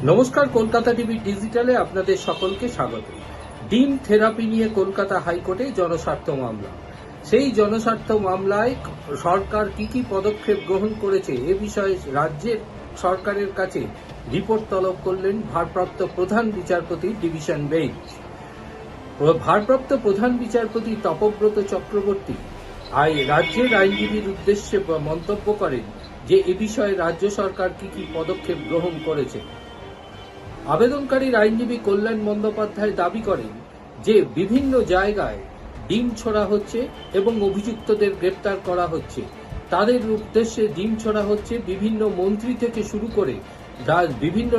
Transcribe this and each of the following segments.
নমস্কার, কলকাতা টিভি ডিজিটালে আপনাদের সকলকে স্বাগত। ডিম থেরাপি নিয়ে কলকাতা হাইকোর্টে জনস্বার্থ মামলা। সেই জনস্বার্থ মামলায় সরকার কি কি পদক্ষেপ গ্রহণ করেছে এ বিষয়ে রাজ্যের সরকারের কাছে রিপোর্ট তলব করলেন ভারপ্রাপ্ত প্রধান বিচারপতি ডিভিশন বেঞ্চ। ভারপ্রাপ্ত প্রধান বিচারপতি তপব্রত চক্রবর্তী রাজ্যের আইনজীবীর উদ্দেশ্যে মন্তব্য করেন যে এ বিষয়ে রাজ্য সরকার কি কি পদক্ষেপ গ্রহণ করেছে। আবেদনকারীর আইনজীবী কল্যাণ বন্দ্যোপাধ্যায় দাবি করেন যে বিভিন্ন জায়গায় ডিম ছোড়া হচ্ছে এবং অভিযুক্তদের গ্রেপ্তার করা হচ্ছে। তাদের উদ্দেশ্যে ডিম ছোড়া হচ্ছে বিভিন্ন মন্ত্রী থেকে শুরু করে বিভিন্ন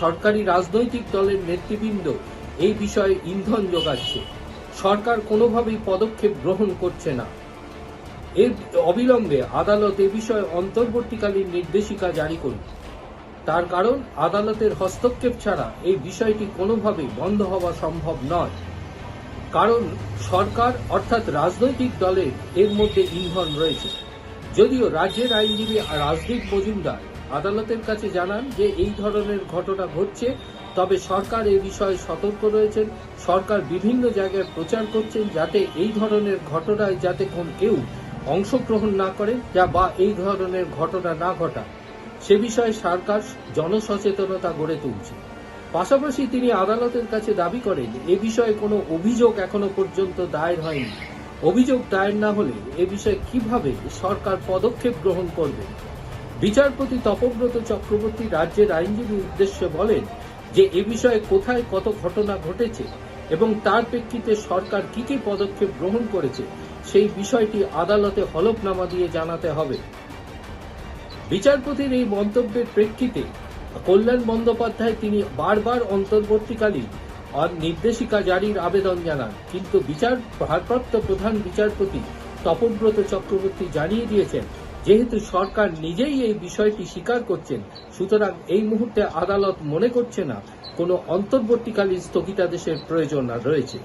সরকারি রাজনৈতিক দলের নেতৃবৃন্দ এই বিষয়ে ইন্ধন যোগাচ্ছে। সরকার কোনোভাবেই পদক্ষেপ গ্রহণ করছে না। এর অবিলম্বে আদালত এ বিষয়ে অন্তর্বর্তীকালীন নির্দেশিকা জারি করুন। তার কারণ, আদালতের হস্তক্ষেপ ছাড়া এই বিষয়টি কোনোভাবেই বন্ধ হওয়া সম্ভব নয়। কারণ সরকার অর্থাৎ রাজনৈতিক দলের এর মধ্যে ইন্ধন রয়েছে। যদিও রাজ্যের আইনজীবী রাজদীপ মজুমদার আদালতের কাছে জানান যে এই ধরনের ঘটনা ঘটছে, তবে সরকার এ বিষয়ে সতর্ক রয়েছেন। সরকার বিভিন্ন জায়গায় প্রচার করছেন যাতে এই ধরনের ঘটনায় যাতে কেউ অংশগ্রহণ না করে বা এই ধরনের ঘটনা না ঘটায়, সে বিষয়ে সরকার জনসচেতনতা গড়ে তুলছে। পাশাপাশি তিনি আদালতের কাছে দাবি করেন এ বিষয়ে কোনো অভিযোগ এখনো পর্যন্ত দায়ের হয়নি। অভিযোগ দায়ের না হলে এ বিষয়ে কিভাবে সরকার পদক্ষেপ গ্রহণ করবে। বিচারপতি তপব্রত চক্রবর্তী রাজ্যের আইনজীবীর উদ্দেশ্যে বলেন যে এ বিষয়ে কোথায় কত ঘটনা ঘটেছে এবং তার প্রেক্ষিতে সরকার কি কি পদক্ষেপ গ্রহণ করেছে সেই বিষয়টি আদালতে হলফনামা দিয়ে জানাতে হবে। বিচারপতির এই মন্তব্যের প্রেক্ষিতে কল্যাণ বন্দ্যোপাধ্যায় তিনি বারবার অন্তর্বর্তীকালীন নির্দেশিকা জারির আবেদন জানান, কিন্তু ভারপ্রাপ্ত প্রধান বিচারপতি তপব্রত চক্রবর্তী জানিয়ে দিয়েছেন যেহেতু সরকার নিজেই এই বিষয়টি স্বীকার করছেন, সুতরাং এই মুহূর্তে আদালত মনে করছে না কোনো অন্তর্বর্তীকালীন স্থগিতাদেশের প্রয়োজন রয়েছে।